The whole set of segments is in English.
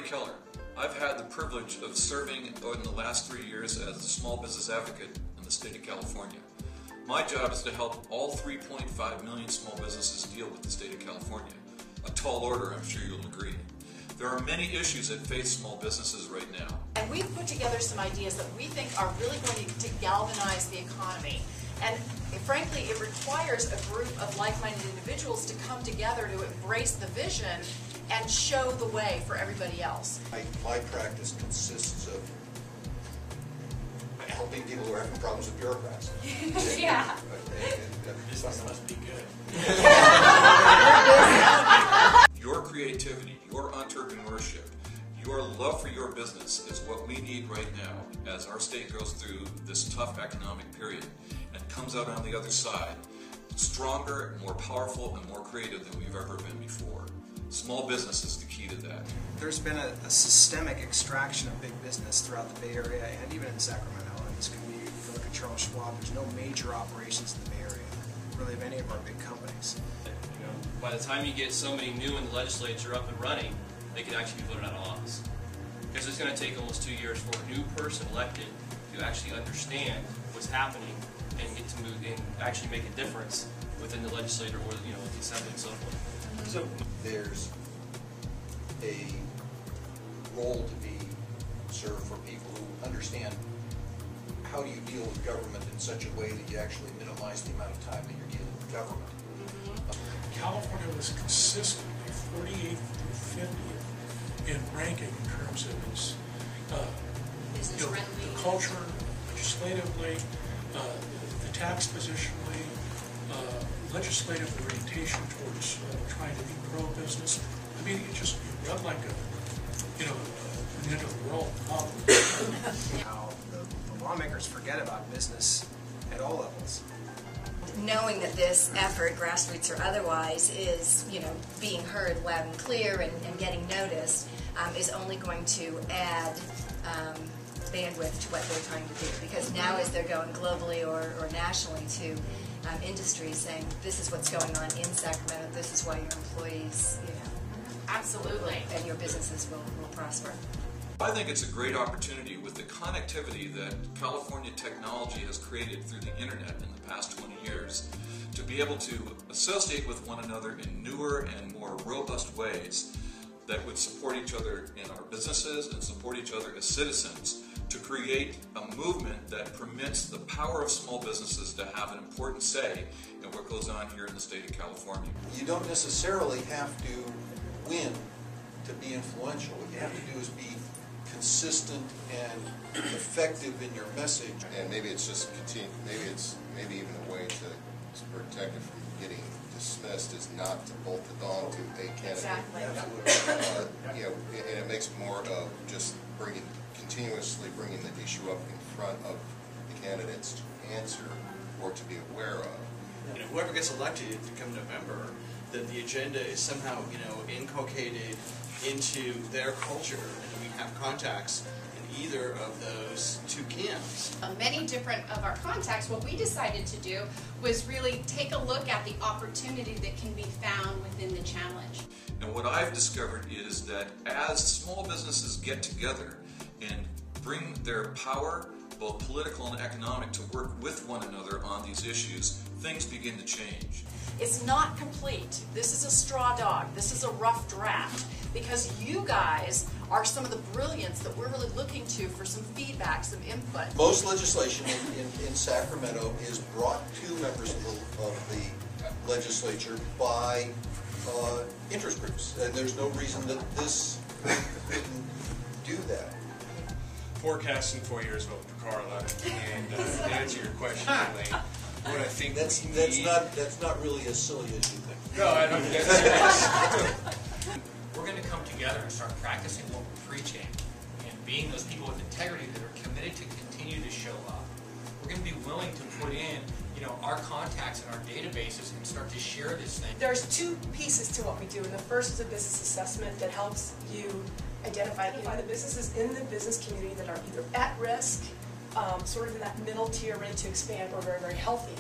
Keller. I've had the privilege of serving in the last 3 years as a small business advocate in the state of California. My job is to help all 3.5 million small businesses deal with the state of California. A tall order, I'm sure you'll agree. There are many issues that face small businesses right now. And we've put together some ideas that we think are really going to galvanize the economy. And frankly, it requires a group of like-minded individuals to come together to embrace the vision and show the way for everybody else. My practice consists of helping people who are having problems with bureaucrats. Yeah. Business must be good. Your creativity, your entrepreneurship, your love for your business is what we need right now as our state goes through this tough economic period and comes out on the other side stronger, more powerful, and more creative than we've ever been before. Small business is the key to that. There's been a systemic extraction of big business throughout the Bay Area and even in Sacramento. In this community, if you look at Charles Schwab, there's no major operations in the Bay Area, really, of any of our big companies. You know, by the time you get somebody new in the legislature up and running, they can actually be voted out of office. Because it's going to take almost 2 years for a new person elected to actually understand what's happening and get to move and actually make a difference within the legislature or the assembly and so forth. So there's a role to be served for people who understand how do you deal with government in such a way that you actually minimize the amount of time that you're dealing with government. California was consistently 48th through 50th in ranking in terms of its the culture, legislatively, the tax positionally, legislative orientation towards trying to be pro-business. I mean, it read like an end of the world novel. How the lawmakers forget about business at all levels. Knowing that this effort, grassroots or otherwise, is being heard loud and clear and getting noticed, is only going to add bandwidth to what they're trying to do. Because now, as they're going globally or nationally to industries saying, this is what's going on in Sacramento, this is why your employees, Absolutely. and your businesses will prosper. I think it's a great opportunity with the connectivity that California technology has created through the internet in the past 20 years to be able to associate with one another in newer and more robust ways that would support each other in our businesses and support each other as citizens to create a movement that permits the power of small businesses to have an important say in what goes on here in the state of California. You don't necessarily have to win to be influential. What you have to do is be consistent and effective in your message. And maybe it's just maybe even a way to protect it from getting dismissed is not to bolt it on to a candidate. Exactly. And it makes more of just continuously bringing the issue up in front of the candidates to answer or to be aware of. Whoever gets elected come November, that the agenda is somehow inculcated into their culture, and we have contacts in either of those two camps. Many different of our contacts, what we decided to do was really take a look at the opportunity that can be found within the challenge. And what I've discovered is that as small businesses get together and bring their power, both political and economic, to work with one another on these issues, things begin to change. It's not complete. This is a straw dog. This is a rough draft because you guys are some of the brilliance that we're really looking to for some feedback, some input. Most legislation in Sacramento is brought to members of the legislature by interest groups, and there's no reason that this couldn't do that. Forecasting 4 years vote for Carla, and to answer your question, Elaine, what I think that's not really as silly as you think. No, I don't get it. We're going to come together and start practicing what we're preaching and being those people with integrity that are committed to continue to show up. We're going to be willing to put in, our contacts and our databases and start to share this thing. There's two pieces to what we do, and the first is a business assessment that helps you identify the businesses in the business community that are either at risk, sort of in that middle tier, ready to expand, or very, very healthy.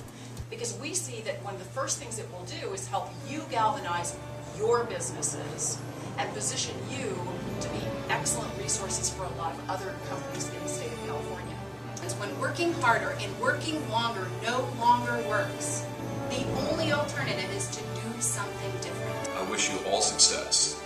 Because we see that one of the first things it will do is help you galvanize your businesses and position you proven to be excellent resources for a lot of other companies in the state of California. It's when working harder and working longer no longer works. The only alternative is to do something different. I wish you all success.